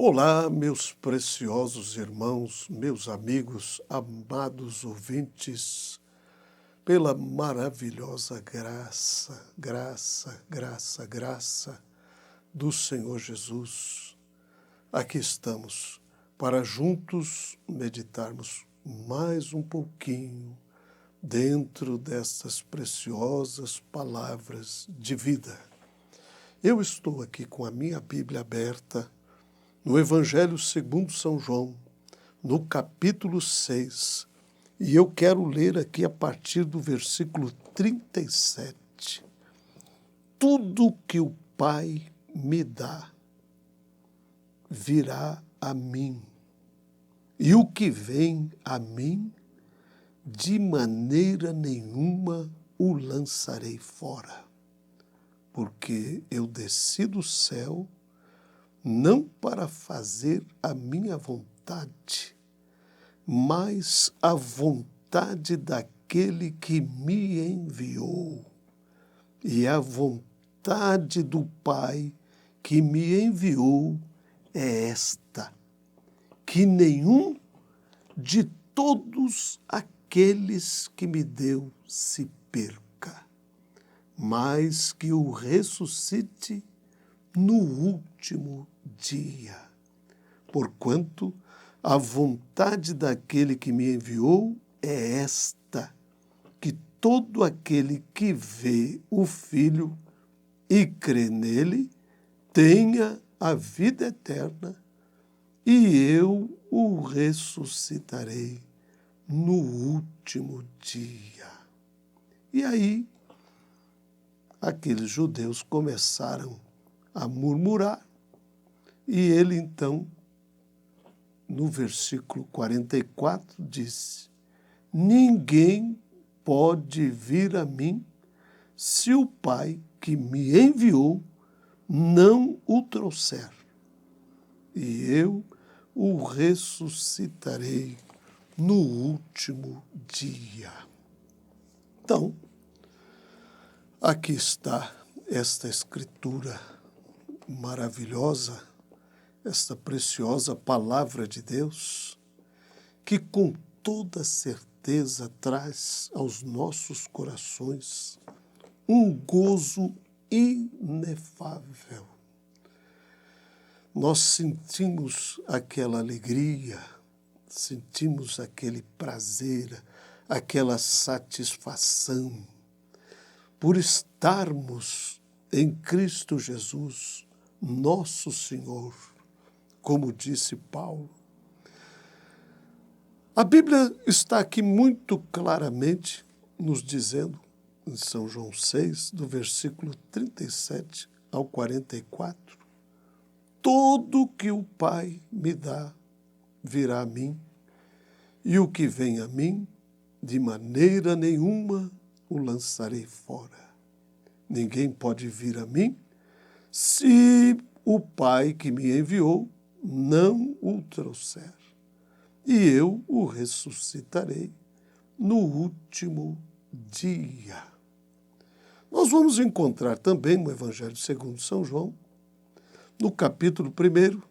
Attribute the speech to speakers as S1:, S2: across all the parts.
S1: Olá, meus preciosos irmãos, meus amigos, amados ouvintes, pela maravilhosa graça do Senhor Jesus. Aqui estamos para juntos meditarmos mais um pouquinho dentro destas preciosas palavras de vida. Eu estou aqui com a minha Bíblia aberta no Evangelho segundo São João, no capítulo 6, e eu quero ler aqui a partir do versículo 37. Tudo que o Pai me dá virá a mim, e o que vem a mim, de maneira nenhuma o lançarei fora, porque eu desci do céu não para fazer a minha vontade, mas a vontade daquele que me enviou. E a vontade do Pai que me enviou é esta: que nenhum de todos aqueles que me deu se perca, mas que o ressuscite no último dia. Porquanto a vontade daquele que me enviou é esta, que todo aquele que vê o Filho e crê nele tenha a vida eterna, e eu o ressuscitarei no último dia. E aí, aqueles judeus começaram a murmurar, e ele então, no versículo 44, disse: ninguém pode vir a mim se o Pai que me enviou não o trouxer, e eu o ressuscitarei no último dia. Então, aqui está esta escritura maravilhosa, esta preciosa palavra de Deus, que com toda certeza traz aos nossos corações um gozo inefável. Nós sentimos aquela alegria, sentimos aquele prazer, aquela satisfação por estarmos em Cristo Jesus, nosso Senhor, como disse Paulo. A Bíblia está aqui muito claramente nos dizendo, em São João 6, do versículo 37 ao 44, tudo que o Pai me dá virá a mim, e o que vem a mim, de maneira nenhuma o lançarei fora. Ninguém pode vir a mim se o Pai que me enviou não o trouxer, e eu o ressuscitarei no último dia. Nós vamos encontrar também no Evangelho segundo São João, no capítulo 1,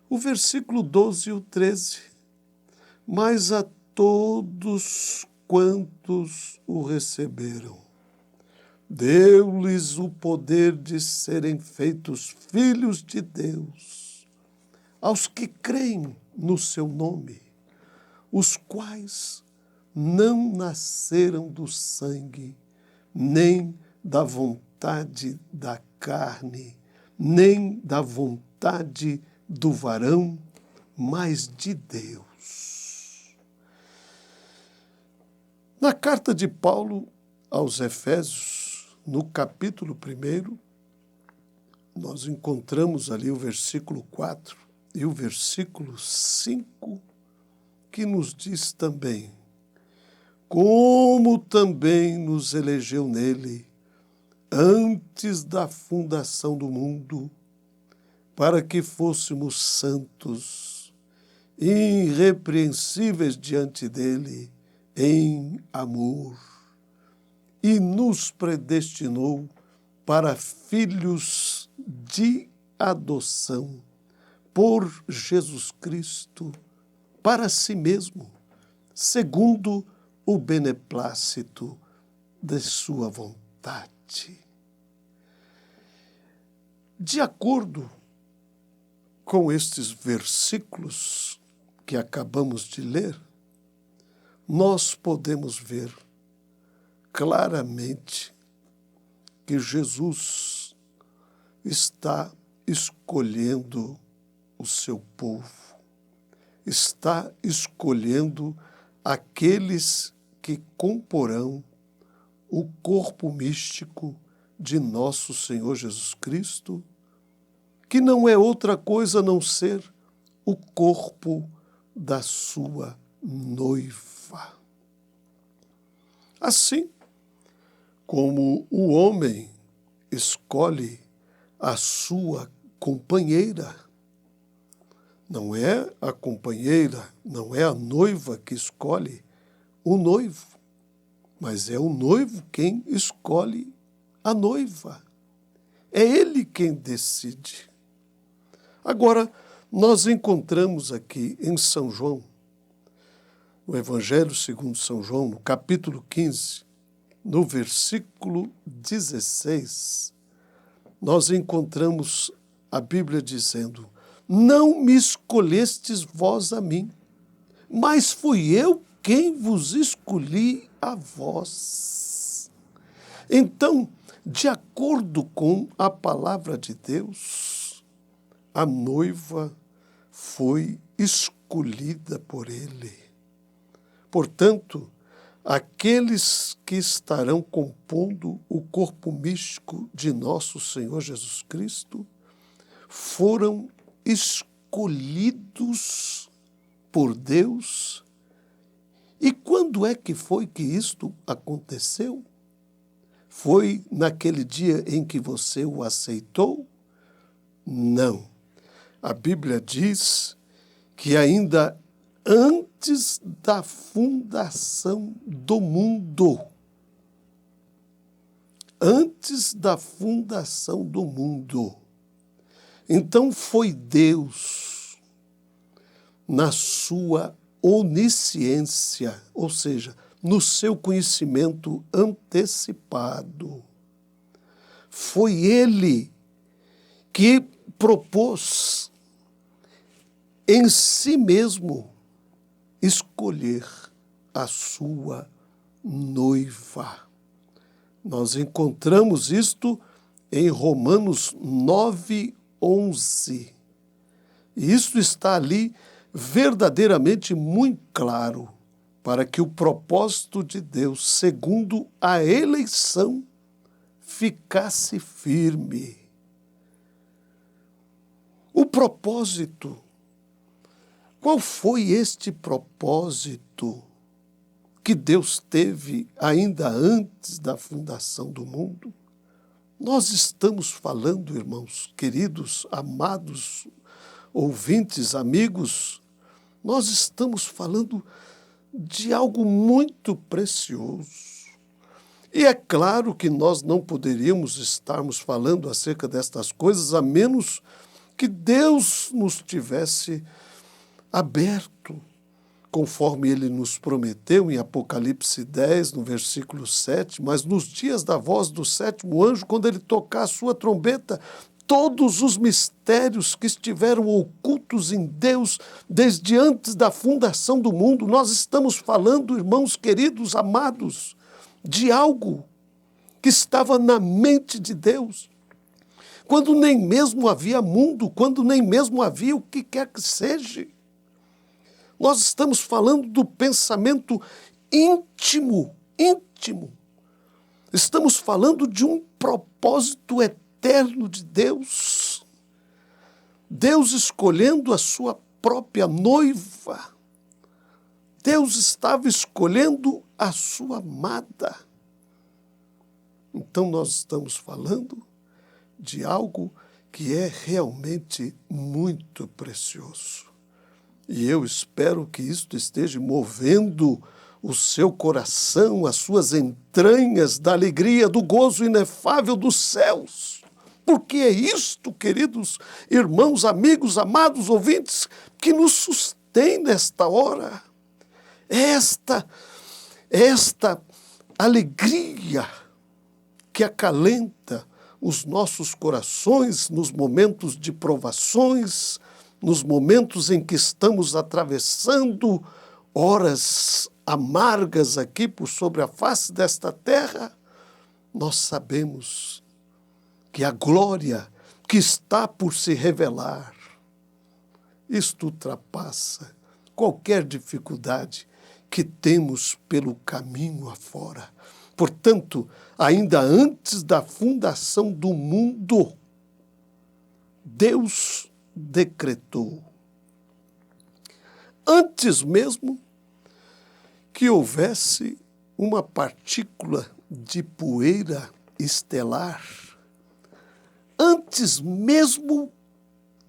S1: o versículo 12 e o 13. Mas a todos quantos o receberam, deu-lhes o poder de serem feitos filhos de Deus, aos que creem no seu nome, os quais não nasceram do sangue, nem da vontade da carne, nem da vontade do varão, mas de Deus. Na carta de Paulo aos Efésios, no capítulo 1, nós encontramos ali o versículo 4 e o versículo 5, que nos diz também: como também nos elegeu nele, antes da fundação do mundo, para que fôssemos santos, irrepreensíveis diante dele, em amor, e nos predestinou para filhos de adoção, por Jesus Cristo para si mesmo, segundo o beneplácito de sua vontade. De acordo com estes versículos que acabamos de ler, nós podemos ver claramente que Jesus está escolhendo o seu povo, está escolhendo aqueles que comporão o corpo místico de nosso Senhor Jesus Cristo, que não é outra coisa a não ser o corpo da sua noiva. Assim como o homem escolhe a sua companheira, não é a companheira, não é a noiva que escolhe o noivo, mas é o noivo quem escolhe a noiva. É ele quem decide. Agora, nós encontramos aqui em São João, no Evangelho segundo São João, no capítulo 15, no versículo 16, nós encontramos a Bíblia dizendo: não me escolhestes vós a mim, mas fui eu quem vos escolhi a vós. Então, de acordo com a palavra de Deus, a noiva foi escolhida por ele. Portanto, aqueles que estarão compondo o corpo místico de nosso Senhor Jesus Cristo foram escolhidos por Deus. E quando é que foi que isto aconteceu? Foi naquele dia em que você o aceitou? Não. A Bíblia diz que ainda antes da fundação do mundo, então foi Deus, na sua onisciência, ou seja, no seu conhecimento antecipado, foi Ele que propôs em si mesmo escolher a sua noiva. Nós encontramos isto em Romanos 9:11. E isso está ali verdadeiramente muito claro para que o propósito de Deus, segundo a eleição, ficasse firme. O propósito. Qual foi este propósito que Deus teve ainda antes da fundação do mundo? Nós estamos falando, irmãos queridos, amados, ouvintes, amigos, nós estamos falando de algo muito precioso. E é claro que nós não poderíamos estarmos falando acerca destas coisas a menos que Deus nos tivesse aberto, conforme ele nos prometeu em Apocalipse 10, no versículo 7, mas nos dias da voz do sétimo anjo, quando ele tocar a sua trombeta, todos os mistérios que estiveram ocultos em Deus desde antes da fundação do mundo, nós estamos falando, irmãos queridos, amados, de algo que estava na mente de Deus, quando nem mesmo havia mundo, quando nem mesmo havia o que quer que seja. Nós estamos falando do pensamento íntimo. Estamos falando de um propósito eterno de Deus. Deus escolhendo a sua própria noiva. Deus estava escolhendo a sua amada. Então nós estamos falando de algo que é realmente muito precioso. E eu espero que isto esteja movendo o seu coração, as suas entranhas da alegria, do gozo inefável dos céus, porque é isto, queridos irmãos, amigos, amados ouvintes, que nos sustém nesta hora. Esta alegria que acalenta os nossos corações nos momentos de provações, nos momentos em que estamos atravessando horas amargas aqui por sobre a face desta terra, nós sabemos que a glória que está por se revelar, isto ultrapassa qualquer dificuldade que temos pelo caminho afora. Portanto, ainda antes da fundação do mundo, Deus decretou, antes mesmo que houvesse uma partícula de poeira estelar, antes mesmo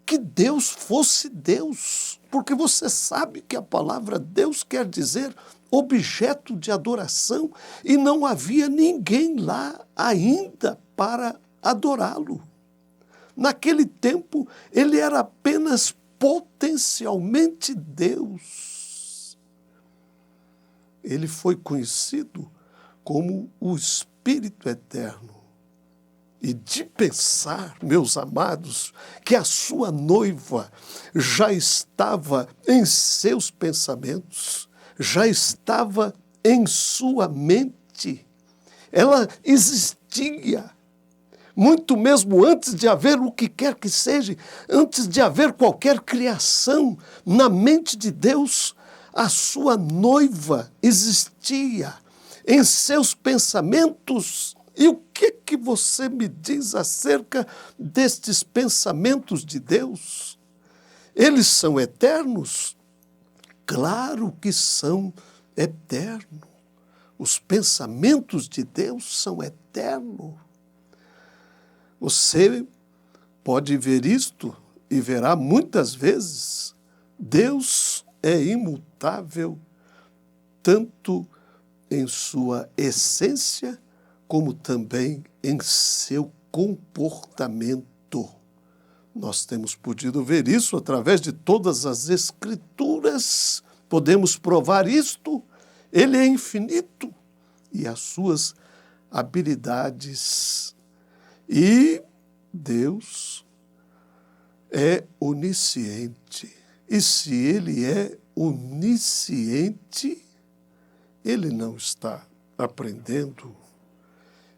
S1: que Deus fosse Deus, porque você sabe que a palavra Deus quer dizer objeto de adoração e não havia ninguém lá ainda para adorá-lo. Naquele tempo, ele era apenas potencialmente Deus. Ele foi conhecido como o Espírito Eterno. E de pensar, meus amados, que a sua noiva já estava em seus pensamentos, já estava em sua mente. Ela existia, muito mesmo antes de haver o que quer que seja, antes de haver qualquer criação, na mente de Deus, a sua noiva existia em seus pensamentos. E o que você me diz acerca destes pensamentos de Deus? Eles são eternos? Claro que são eternos. Os pensamentos de Deus são eternos. Você pode ver isto e verá muitas vezes. Deus é imutável, tanto em sua essência, como também em seu comportamento. Nós temos podido ver isso através de todas as Escrituras. Podemos provar isto. Ele é infinito e as suas habilidades. E Deus é onisciente. E se ele é onisciente, ele não está aprendendo.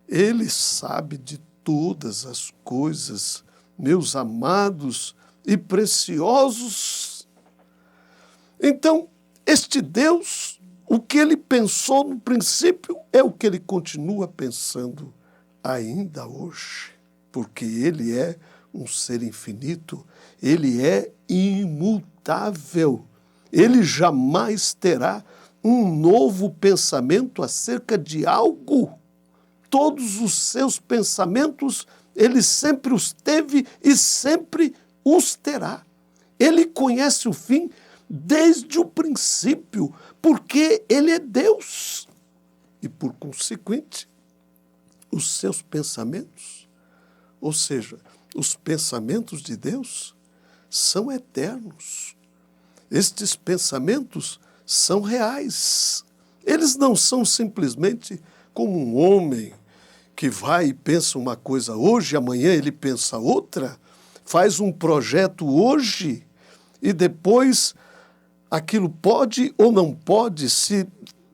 S1: Ele sabe de todas as coisas, meus amados e preciosos. Então, este Deus, o que ele pensou no princípio é o que ele continua pensando ainda hoje, porque ele é um ser infinito, ele é imutável, ele jamais terá um novo pensamento acerca de algo. Todos os seus pensamentos, ele sempre os teve e sempre os terá. Ele conhece o fim desde o princípio, porque ele é Deus. E, por consequente, os seus pensamentos, ou seja, os pensamentos de Deus, são eternos. Estes pensamentos são reais. Eles não são simplesmente como um homem que vai e pensa uma coisa hoje, amanhã ele pensa outra, faz um projeto hoje e depois aquilo pode ou não pode se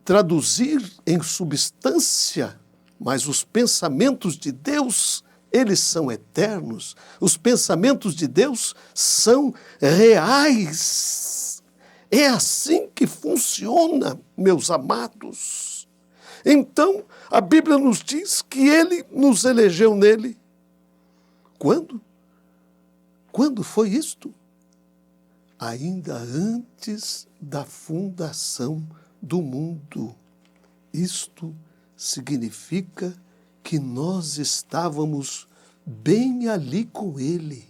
S1: traduzir em substância, mas os pensamentos de Deus, eles são eternos. Os pensamentos de Deus são reais. É assim que funciona, meus amados. Então, a Bíblia nos diz que ele nos elegeu nele. Quando? Quando foi isto? Ainda antes da fundação do mundo. Isto significa que nós estávamos bem ali com ele.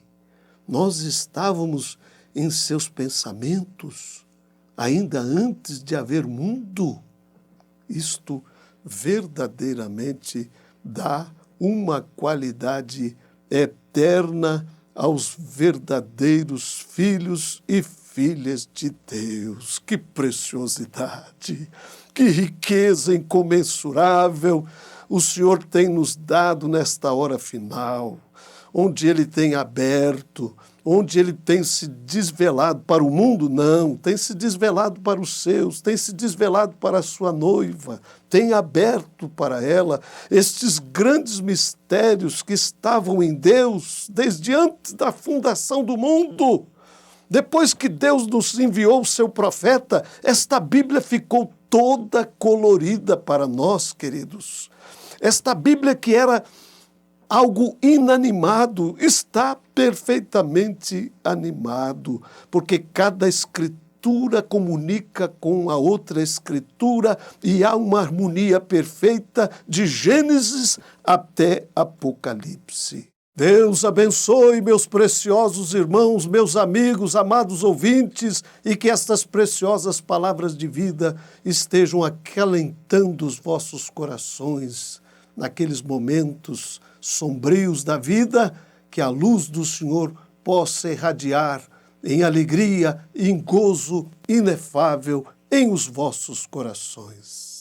S1: Nós estávamos em seus pensamentos, ainda antes de haver mundo. Isto verdadeiramente dá uma qualidade eterna aos verdadeiros filhos e filhas de Deus. Que preciosidade, que riqueza incomensurável o Senhor tem nos dado nesta hora final, onde Ele tem aberto, onde Ele tem se desvelado para o mundo, não, tem se desvelado para os seus, tem se desvelado para a sua noiva, tem aberto para ela estes grandes mistérios que estavam em Deus desde antes da fundação do mundo. Depois que Deus nos enviou o seu profeta, esta Bíblia ficou toda colorida para nós, queridos. Esta Bíblia que era algo inanimado, está perfeitamente animado, porque cada escritura comunica com a outra escritura e há uma harmonia perfeita de Gênesis até Apocalipse. Deus abençoe meus preciosos irmãos, meus amigos, amados ouvintes, e que estas preciosas palavras de vida estejam acalentando os vossos corações naqueles momentos sombrios da vida, que a luz do Senhor possa irradiar em alegria e em gozo inefável em os vossos corações.